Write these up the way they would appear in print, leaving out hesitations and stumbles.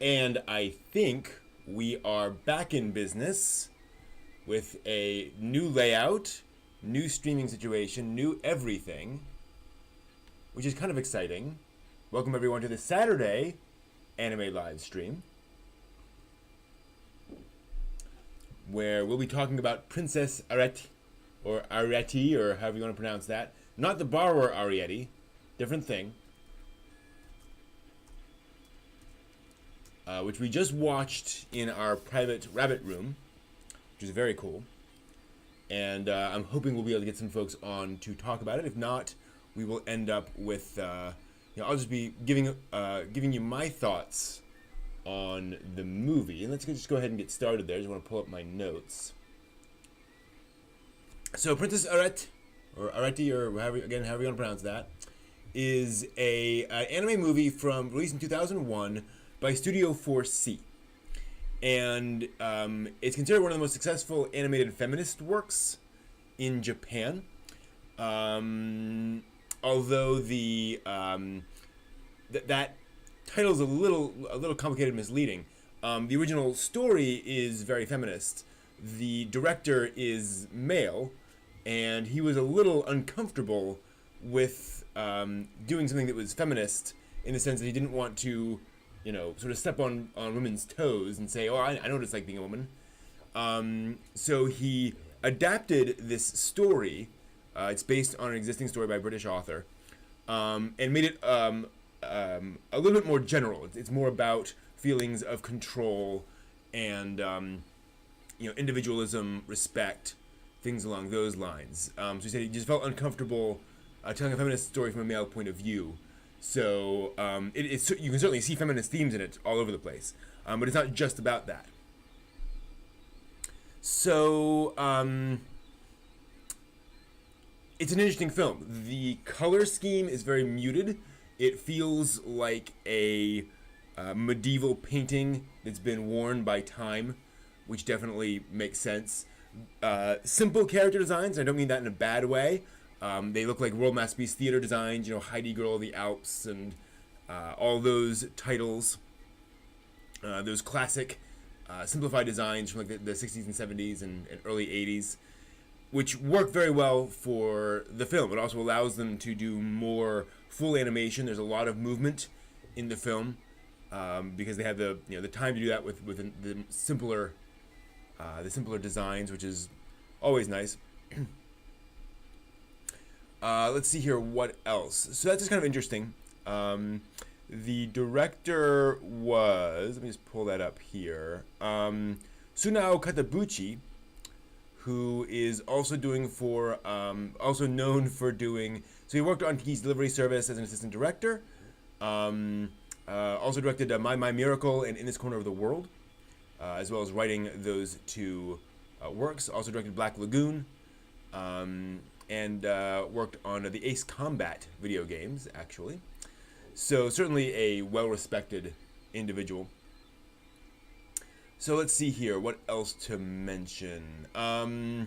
And I think we are back in business with a new layout, new streaming situation, new everything, which is kind of exciting. Welcome everyone to the Saturday anime live stream, where we'll be talking about Princess Arete, or Arete, or however you want to pronounce that. Not the borrower Arete, different thing. Which we just watched in our private rabbit room, which is very cool. And I'm hoping we'll be able to get some folks on to talk about it. If not, we will end up with, I'll just be giving you my thoughts on the movie. And let's just go ahead and get started there. I just want to pull up my notes. So Princess Arete, or Arete, or however you want to pronounce that, is an anime movie released in 2001 by Studio 4C. And it's considered one of the most successful animated feminist works in Japan. Although that title's a little complicated and misleading. The original story is very feminist. The director is male, and he was a little uncomfortable with doing something that was feminist in the sense that he didn't want to, sort of step on women's toes and say, I know what it's like being a woman. So he adapted this story. It's based on an existing story by a British author, and made it a little bit more general. It's more about feelings of control and individualism, respect, things along those lines. So he said he just felt uncomfortable telling a feminist story from a male point of view. So you can certainly see feminist themes in it all over the place, but it's not just about that. So it's an interesting film. The color scheme is very muted. It feels like a medieval painting that's been worn by time, which definitely makes sense. Simple character designs. I don't mean that in a bad way. They look like World Masterpiece Theater designs, Heidi Girl of the Alps, and all those titles, those classic simplified designs from like the 60s and 70s and early 80s, which work very well for the film. It also allows them to do more full animation. There's a lot of movement in the film because they have the time to do that with the simpler designs, which is always nice. Let's see here, what else? So that's just kind of interesting. The director was, let me just pull that up here, Sunao Katabuchi, who is also also known for doing, so he worked on Kiki's Delivery Service as an assistant director, also directed My Miracle and In This Corner of the World, as well as writing those two works, also directed Black Lagoon, and worked on the Ace Combat video games, actually. So certainly a well-respected individual. So let's see here, what else to mention. So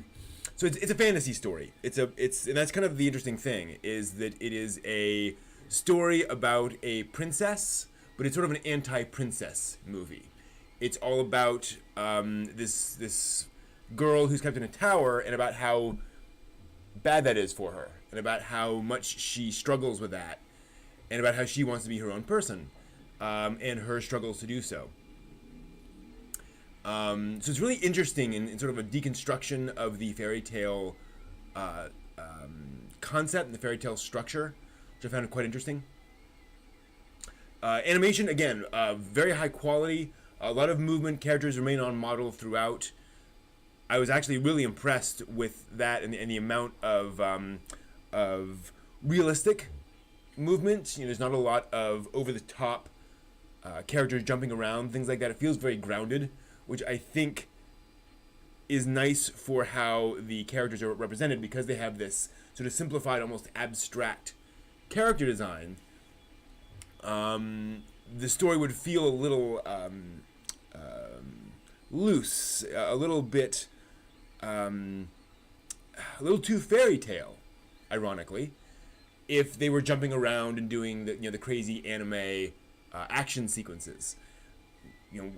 it's a fantasy story. And that's kind of the interesting thing, is that it is a story about a princess, but it's sort of an anti-princess movie. It's all about this girl who's kept in a tower, and about how bad that is for her, and about how much she struggles with that, and about how she wants to be her own person, and her struggles to do so. So it's really interesting in sort of a deconstruction of the fairy tale concept and the fairy tale structure, which I found quite interesting. Animation, again, very high quality, a lot of movement, characters remain on model throughout. I was actually really impressed with that and the amount of realistic movement. There's not a lot of over-the-top characters jumping around, things like that. It feels very grounded, which I think is nice for how the characters are represented, because they have this sort of simplified, almost abstract character design. The story would feel a little loose, a little bit, a little too fairy tale, ironically, if they were jumping around and doing the crazy anime action sequences.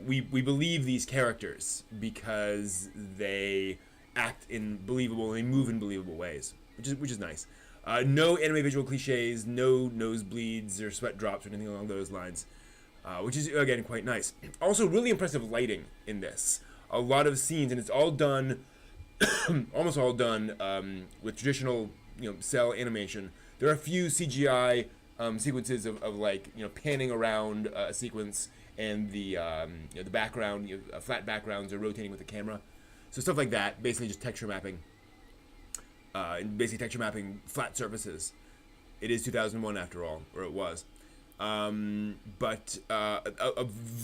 we believe these characters because they act in believable, they move in believable ways, which is nice. No anime visual cliches, no nosebleeds or sweat drops or anything along those lines, which is again quite nice. Also, really impressive lighting in this. A lot of scenes, and it's all done, almost all done with traditional cell animation. There are a few CGI sequences of like panning around a sequence, and the the background, flat backgrounds are rotating with the camera. So stuff like that, basically just texture mapping. And basically texture mapping flat surfaces. It is 2001 after all, or it was. But a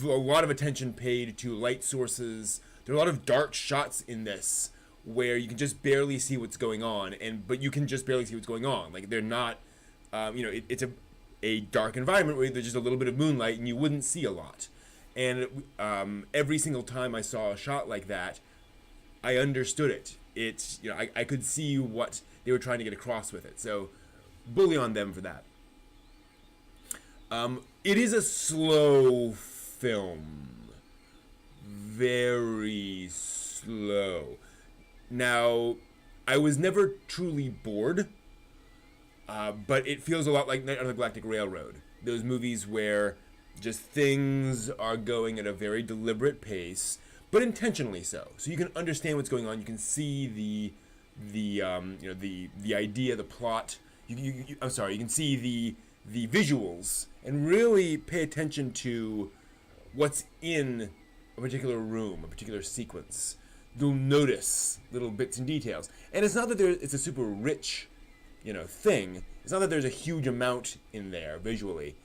lot of attention paid to light sources. There are a lot of dark shots in this where you can just barely see what's going on, but you can just barely see what's going on. Like they're not, it's a dark environment where there's just a little bit of moonlight and you wouldn't see a lot. And every single time I saw a shot like that, I understood it. It's I could see what they were trying to get across with it. So, bully on them for that. It is a slow film, very slow. Now, I was never truly bored, but it feels a lot like Night on the Galactic Railroad. Those movies where just things are going at a very deliberate pace, but intentionally so. So you can understand what's going on. You can see the idea, the plot. I'm sorry. You can see the visuals and really pay attention to what's in a particular room, a particular sequence. You'll notice little bits and details. And it's not that it's a super rich, thing. It's not that there's a huge amount in there visually,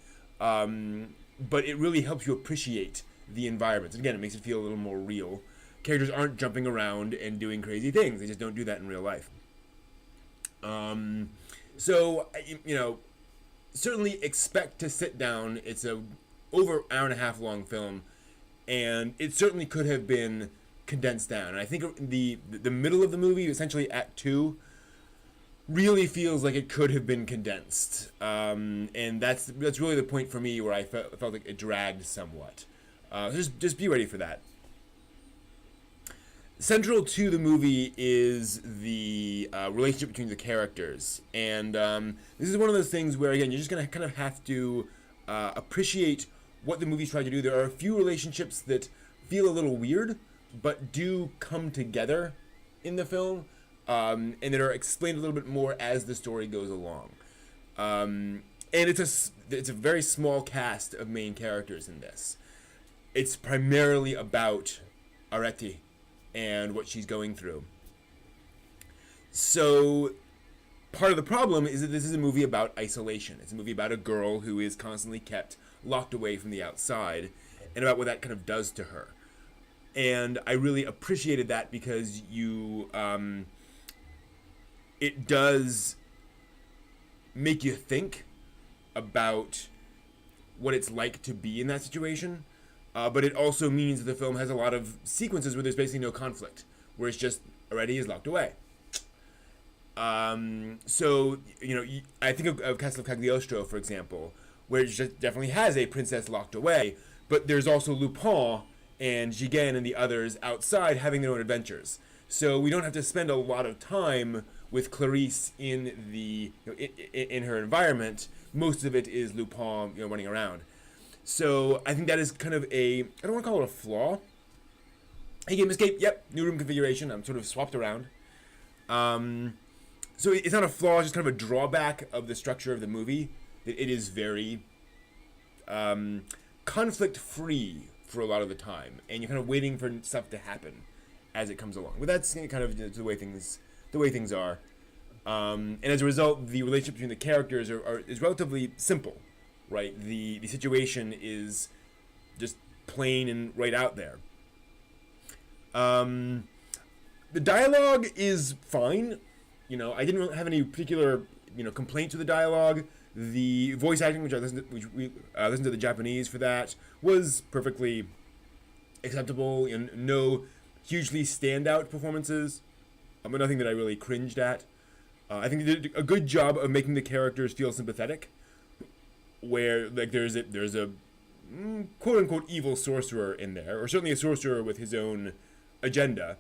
but it really helps you appreciate the environments. And again, it makes it feel a little more real. Characters aren't jumping around and doing crazy things. They just don't do that in real life. So, certainly expect to sit down. It's a over hour and a half long film, and it certainly could have been condensed down. And I think the middle of the movie, essentially Act 2, really feels like it could have been condensed. And that's really the point for me where I felt like it dragged somewhat. Just be ready for that. Central to the movie is the relationship between the characters, and this is one of those things where, again, you're just going to kind of have to appreciate what the movie's trying to do. There are a few relationships that feel a little weird, but do come together in the film, and that are explained a little bit more as the story goes along. And it's a very small cast of main characters in this. It's primarily about Arete and what she's going through. So part of the problem is that this is a movie about isolation. It's a movie about a girl who is constantly kept locked away from the outside, and about what that kind of does to her. And I really appreciated that because it does make you think about what it's like to be in that situation. But it also means that the film has a lot of sequences where there's basically no conflict, where it's just Arete is locked away. So, I think of Castle of Cagliostro, for example, where it just definitely has a princess locked away, but there's also Lupin and Jigen and the others outside having their own adventures. So we don't have to spend a lot of time with Clarice in in her environment. Most of it is Lupin, running around. So I think that is kind of I don't want to call it a flaw. Hey, game escape. Yep, new room configuration. I'm sort of swapped around. So it's not a flaw, it's just kind of a drawback of the structure of the movie. That it is very conflict-free for a lot of the time, and you're kind of waiting for stuff to happen as it comes along. But that's kind of the way things are. And as a result, the relationship between the characters is relatively simple, right? The situation is just plain and right out there. The dialogue is fine. I didn't really have any particular complaints with the dialogue. The voice acting, which we listened to the Japanese for that, was perfectly acceptable. And no hugely standout performances, but nothing that I really cringed at. I think they did a good job of making the characters feel sympathetic, where like there's a quote-unquote evil sorcerer in there, or certainly a sorcerer with his own agenda.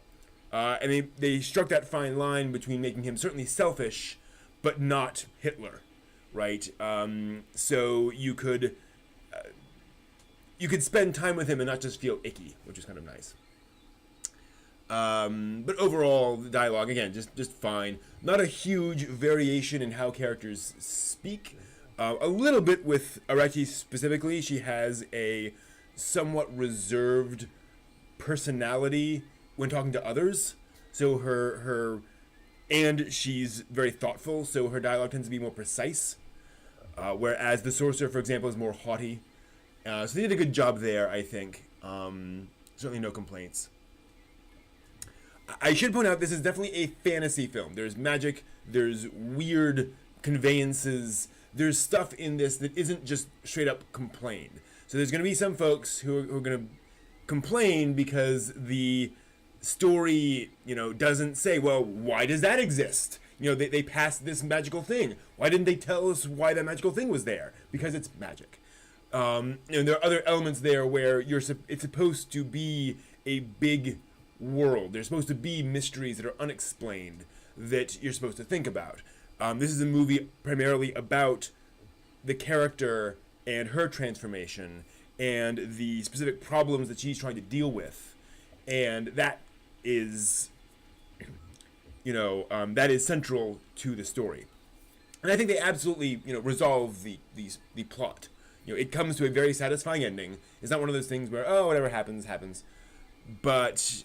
And they struck that fine line between making him certainly selfish, but not Hitler, right? So you could spend time with him and not just feel icky, which is kind of nice. But overall, the dialogue, again, just fine. Not a huge variation in how characters speak. A little bit with Arete specifically. She has a somewhat reserved personality when talking to others. So and she's very thoughtful, so her dialogue tends to be more precise. Whereas the sorcerer, for example, is more haughty. So they did a good job there, I think. Certainly no complaints. I should point out this is definitely a fantasy film. There's magic, there's weird conveyances, there's stuff in this that isn't just straight up complained. So there's going to be some folks who are going to complain because the story, doesn't say, well, why does that exist? They passed this magical thing. Why didn't they tell us why that magical thing was there? Because it's magic. And there are other elements there where it's supposed to be a big world. There's supposed to be mysteries that are unexplained that you're supposed to think about. This is a movie primarily about the character and her transformation and the specific problems that she's trying to deal with, and that is, that is central to the story. And I think they absolutely, resolve the plot. It comes to a very satisfying ending. It's not one of those things where, oh, whatever happens, happens. But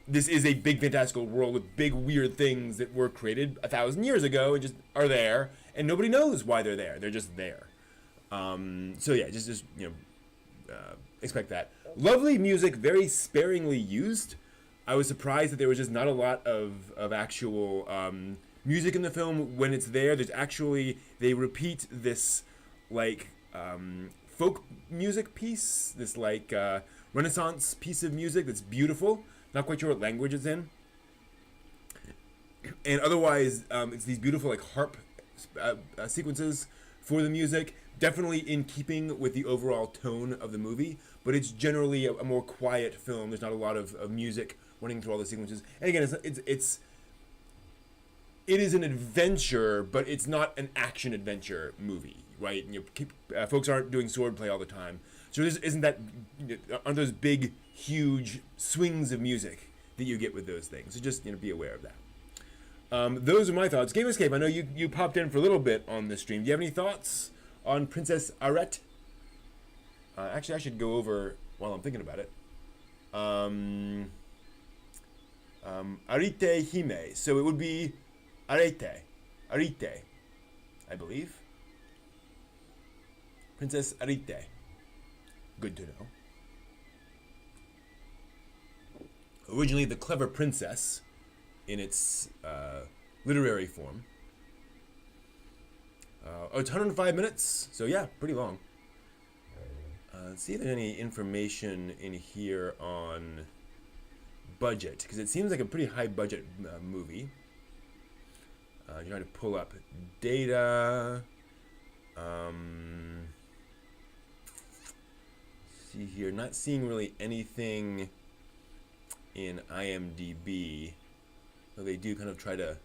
this is a big fantastical world with big weird things that were created 1,000 years ago and just are there, and nobody knows why they're there. They're just there. So yeah, just expect that. Lovely music, very sparingly used. I was surprised that there was just not a lot of actual music in the film. When it's there, they repeat this folk music piece, this Renaissance piece of music that's beautiful. Not quite sure what language it's in. And otherwise, it's these beautiful harp sequences for the music. Definitely in keeping with the overall tone of the movie, but it's generally a more quiet film. There's not a lot of music running through all the sequences. And again, it is an adventure, but it's not an action adventure movie, right? Folks aren't doing swordplay all the time. So aren't those big, huge swings of music that you get with those things. So just, be aware of that. Those are my thoughts. Game Escape, I know you popped in for a little bit on this stream. Do you have any thoughts on Princess Arete? Actually, I should go over while I'm thinking about it. Arete Hime. So it would be Arete, I believe. Princess Arete. Good to know. Originally the Clever Princess in its literary form. It's 105 minutes, so yeah, pretty long. Let's see if there's any information in here on budget, because it seems like a pretty high budget movie. Trying to pull up data. See here, not seeing really anything in IMDb, though they do kind of try to.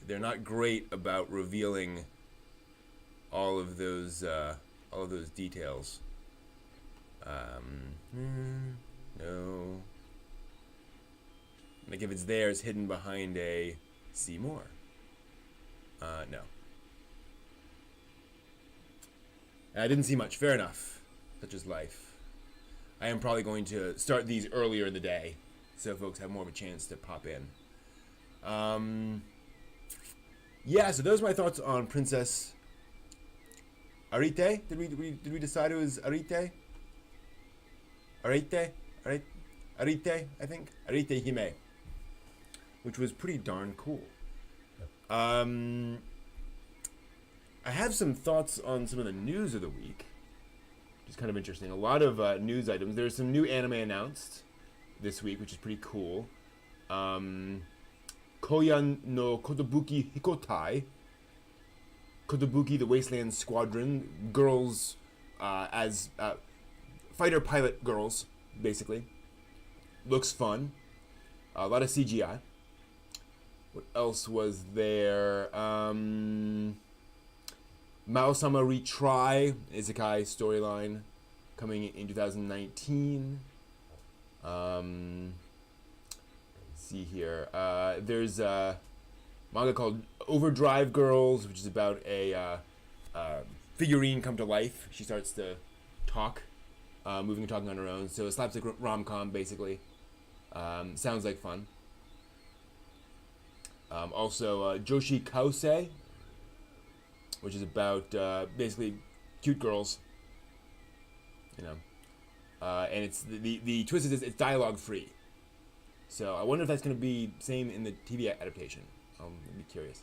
They're not great about revealing all of those details. No. Like if it's there, it's hidden behind a see more. No. I didn't see much. Fair enough. Such is life. I am probably going to start these earlier in the day, so folks have more of a chance to pop in. Yeah, so those are my thoughts on Princess Arete. Did we decide it was Arete? Arete, I think. Arete Hime, which was pretty darn cool. I have some thoughts on some of the news of the week, which is kind of interesting. A lot of news items. There's some new anime announced this week, which is pretty cool. Koyan no Kotobuki Hikotai Kotobuki, the Wasteland Squadron, girls as fighter pilot girls, basically. Looks fun. A lot of CGI. What else was there? Mao-sama Retry, Isekai storyline, coming in 2019. Let's see here. There's a manga called Overdrive Girls, which is about a figurine come to life. She starts to talk, moving and talking on her own. So a slapstick rom-com, basically. Sounds like fun. Also, Joshi Kausei, which is about basically cute girls, you know. And it's the twist is it's dialogue free. So I wonder if that's going to be same in the TV adaptation. I'd be curious.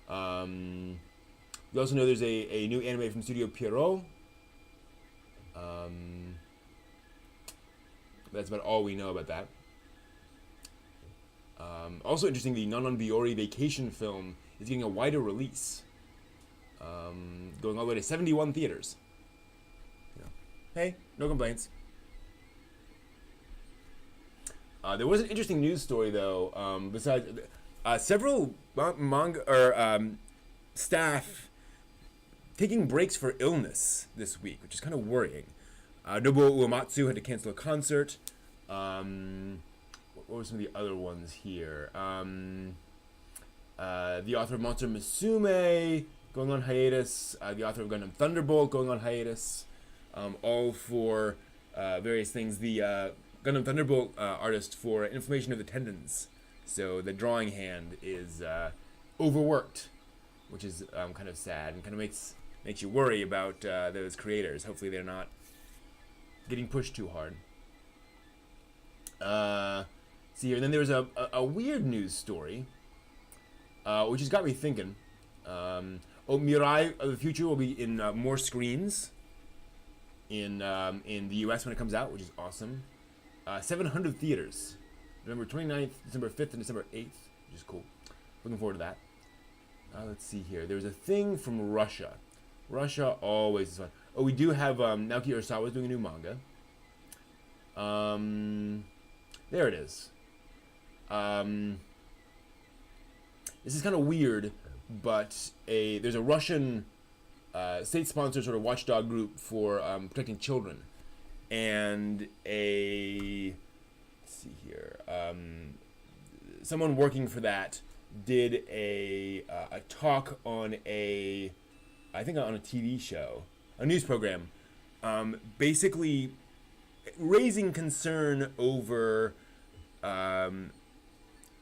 We also know there's a new anime from Studio Pierrot. That's about all we know about that. Also interesting, the Non Biori vacation film is getting a wider release. Going all the way to 71 theaters. Yeah. Hey, no complaints. There was an interesting news story though. Besides, several manga or staff taking breaks for illness this week, which is kind of worrying. Nobuo Uematsu had to cancel a concert. What were some of the other ones here? The author of Monster Musume going on hiatus. The author of Gundam Thunderbolt going on hiatus. All for various things. The Gundam Thunderbolt artist for inflammation of the tendons. So the drawing hand is overworked, which is kind of sad and kind of makes you worry about those creators. Hopefully they're not getting pushed too hard. See here, and then there was a weird news story, which has got me thinking. Mirai of the Future will be in more screens in the U.S. when it comes out, which is awesome. 700 theaters, November 29th, December 5th, and December 8th, which is cool. Looking forward to that. Let's see here. There's a thing from Russia. Russia always is fun. Oh, we do have Naoki Urasawa is doing a new manga. There it is. This is kind of weird, but there's a Russian state-sponsored sort of watchdog group for protecting children, and let's see here, someone working for that did a talk on I think on a TV show, a news program, basically raising concern over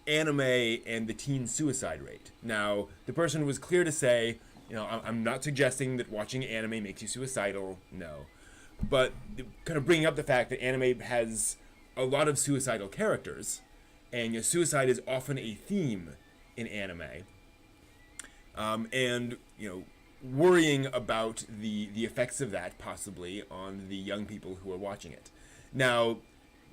anime and the teen suicide rate. Now, the person was clear to say, I'm not suggesting that watching anime makes you suicidal, no. But kind of bringing up the fact that anime has a lot of suicidal characters, and suicide is often a theme in anime. And, worrying about the effects of that possibly on the young people who are watching it. Now,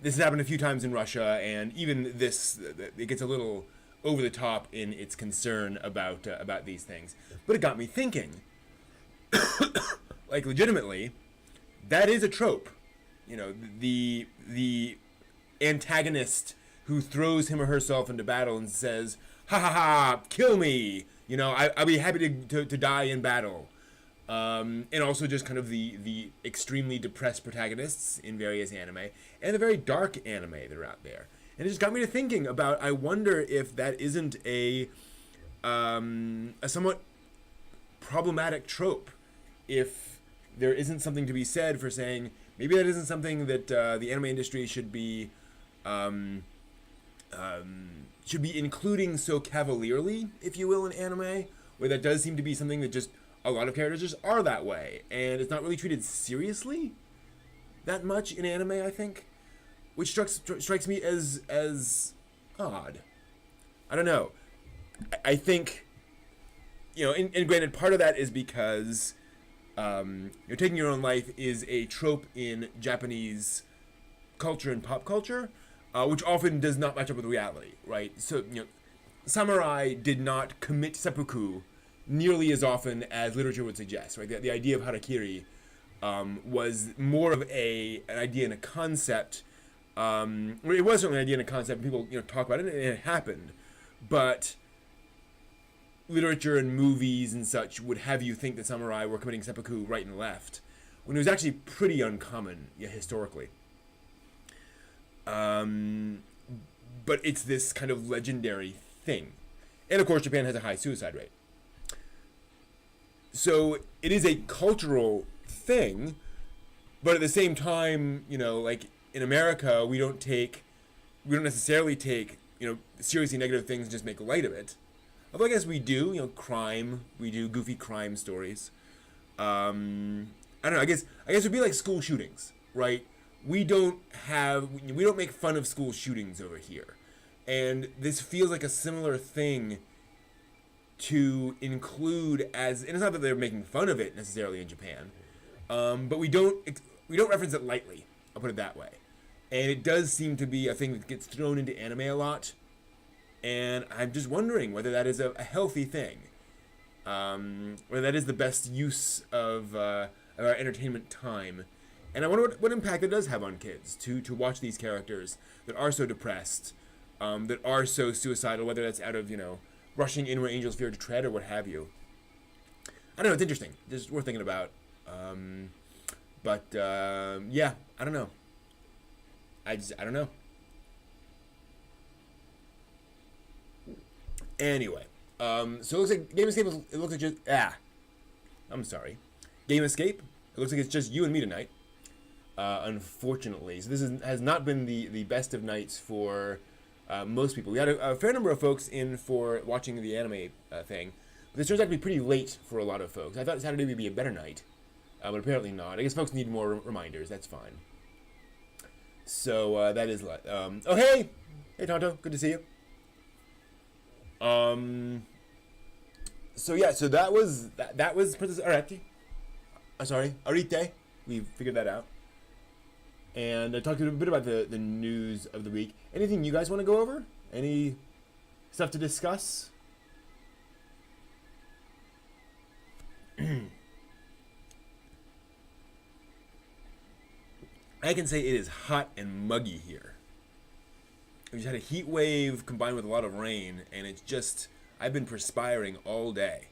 this has happened a few times in Russia, and even this, it gets a little over the top in its concern about these things. But it got me thinking, like legitimately, that is a trope. The antagonist who throws him or herself into battle and says, "Ha ha ha, kill me! I'll be happy to die in battle." And also just kind of the extremely depressed protagonists in various anime, and the very dark anime that are out there. And it just got me to thinking about, I wonder if that isn't a somewhat problematic trope. If there isn't something to be said for saying, maybe that isn't something that the anime industry should be including so cavalierly, if you will, in anime, where that does seem to be something that just a lot of characters just are that way, and it's not really treated seriously that much in anime, I think, which strikes me as odd. I don't know. I think, and granted, part of that is because taking your own life is a trope in Japanese culture and pop culture, which often does not match up with reality, right? So, samurai did not commit seppuku nearly as often as literature would suggest. Right, the idea of harakiri was more of an idea and a concept. It was certainly an idea and a concept, and people talk about it, and it happened, but literature and movies and such would have you think that samurai were committing seppuku right and left, when it was actually pretty uncommon, historically. But it's this kind of legendary thing. And of course, Japan has a high suicide rate. So it is a cultural thing, but at the same time, like in America, we don't necessarily take, seriously negative things and just make light of it. Although I guess we do, crime, we do goofy crime stories. I don't know, I guess it would be like school shootings, right? We don't make fun of school shootings over here. And this feels like a similar thing to include and it's not that they're making fun of it necessarily in Japan, but we don't reference it lightly, I'll put it that way. And it does seem to be a thing that gets thrown into anime a lot. And I'm just wondering whether that is a healthy thing. Whether that is the best use of our entertainment time. And I wonder what impact it does have on kids to watch these characters that are so depressed, that are so suicidal, whether that's out of, rushing in where angels fear to tread or what have you. I don't know, it's interesting. Just worth thinking about. Yeah, I don't know. I don't know. Anyway, so it looks like Game Escape, it looks like just, I'm sorry. Game Escape, it looks like it's just you and me tonight, unfortunately. So this has not been the best of nights for most people. We had a fair number of folks in for watching the anime thing, but this turns out to be pretty late for a lot of folks. I thought Saturday would be a better night, but apparently not. I guess folks need more reminders, that's fine. So, that is, oh hey! Hey Tonto, good to see you. So yeah, so that was Princess Arete. Arete. We figured that out. And I talked a bit about the news of the week. Anything you guys want to go over? Any stuff to discuss? I can say it is hot and muggy here. We just had a heat wave combined with a lot of rain, and it's just, I've been perspiring all day.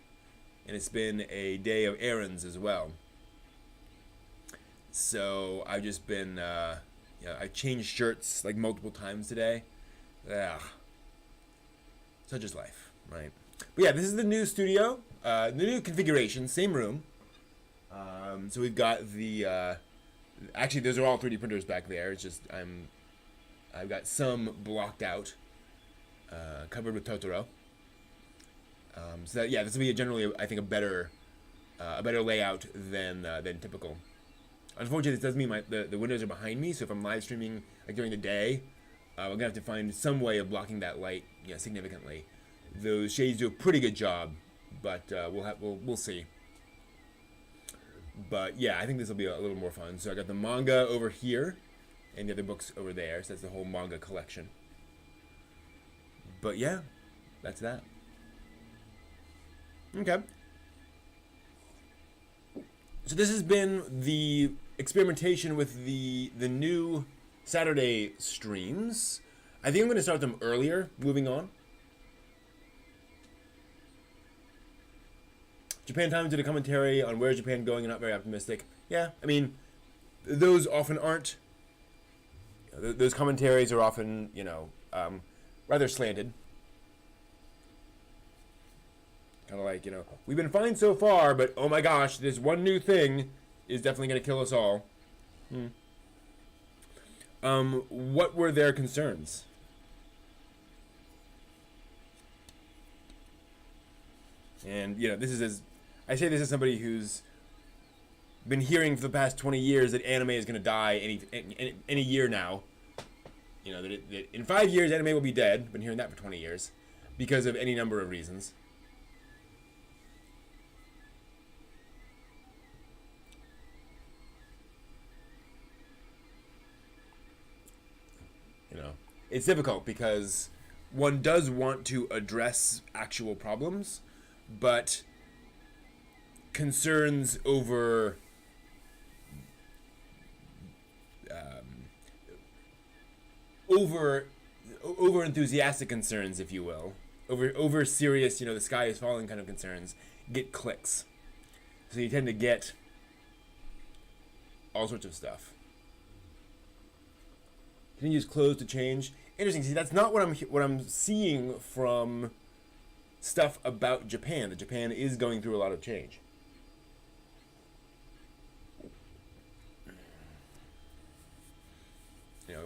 And it's been a day of errands as well. So I've just been, I changed shirts like multiple times today. Such is life, right? But yeah, this is the new studio, the new configuration, same room. So we've got the, actually those are all 3D printers back there. It's just, I've got some blocked out, covered with Totoro. So that, yeah, this will be generally, I think, a better layout than typical. Unfortunately, this does mean the windows are behind me, so if I'm live streaming like during the day, I'm gonna have to find some way of blocking that light, significantly. Those shades do a pretty good job, but we'll see. But yeah, I think this will be a little more fun. So I got the manga over here, and the other books over there. So that's the whole manga collection. But yeah, that's that. Okay. So this has been the experimentation with the new Saturday streams. I think I'm going to start them earlier, moving on. Japan Times did a commentary on where's Japan going and not very optimistic. Yeah, I mean, those often aren't. Those commentaries are often, rather slanted. Kind of like, we've been fine so far, but oh my gosh, this one new thing is definitely going to kill us all. What were their concerns? And, this is I say this as somebody who's been hearing for the past 20 years that anime is going to die any year now. That in 5 years anime will be dead. Been hearing that for 20 years because of any number of reasons. It's difficult because one does want to address actual problems, but concerns over over enthusiastic concerns, if you will, over serious, the sky is falling kind of concerns, get clicks. So you tend to get all sorts of stuff. Continues closed to change. Interesting. See, that's not what I'm seeing from stuff about Japan. That Japan is going through a lot of change.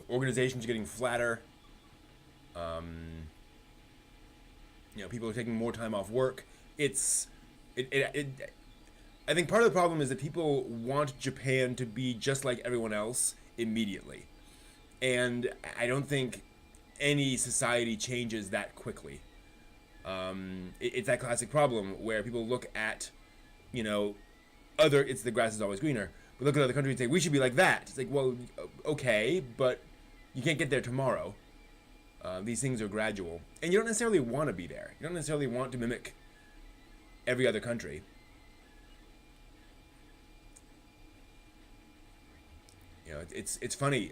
Organizations are getting flatter. People are taking more time off work. I think part of the problem is that people want Japan to be just like everyone else immediately. And I don't think any society changes that quickly. It's that classic problem where people look at, it's the grass is always greener. We look at other countries and say, we should be like that. It's like, well, okay, but you can't get there tomorrow. These things are gradual. And you don't necessarily want to be there. You don't necessarily want to mimic every other country. It's funny.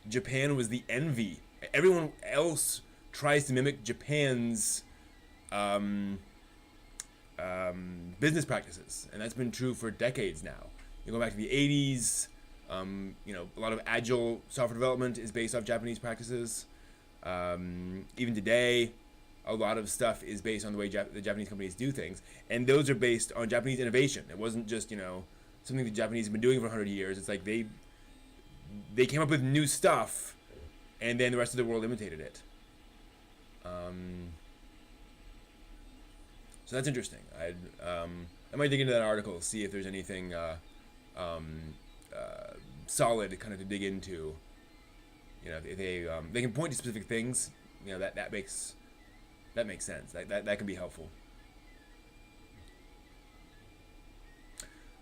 Japan was the envy. Everyone else tries to mimic Japan's business practices, and that's been true for decades now. You go back to the 80s. A lot of agile software development is based off Japanese practices. Even today, a lot of stuff is based on the way the Japanese companies do things, and those are based on Japanese innovation. It wasn't just something the Japanese have been doing for 100 years. It's like they came up with new stuff, and then the rest of the world imitated it. So that's interesting. I might dig into that article, see if there's anything solid kind of to dig into. They can point to specific things. That makes sense. That can be helpful.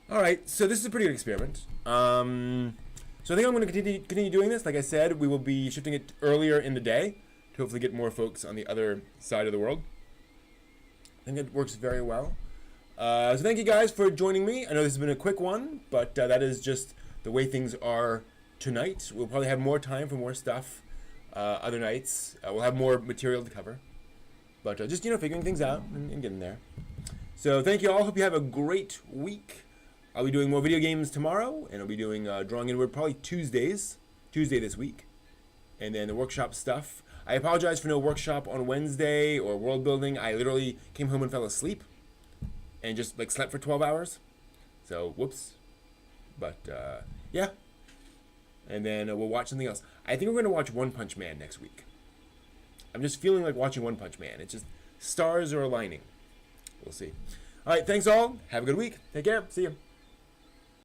All right, so this is a pretty good experiment. So I think I'm going to continue doing this. Like I said, we will be shifting it earlier in the day to hopefully get more folks on the other side of the world. I think it works very well. So thank you guys for joining me. I know this has been a quick one, but that is just the way things are tonight. We'll probably have more time for more stuff other nights. We'll have more material to cover. But just, figuring things out and getting there. So thank you all. Hope you have a great week. I'll be doing more video games tomorrow, and I'll be doing Drawing Inward probably Tuesday this week. And then the workshop stuff. I apologize for no workshop on Wednesday or world building. I literally came home and fell asleep and just slept for 12 hours. So, whoops. But, yeah. And then we'll watch something else. I think we're going to watch One Punch Man next week. I'm just feeling like watching One Punch Man. It's just stars are aligning. We'll see. All right, thanks all. Have a good week. Take care. See you.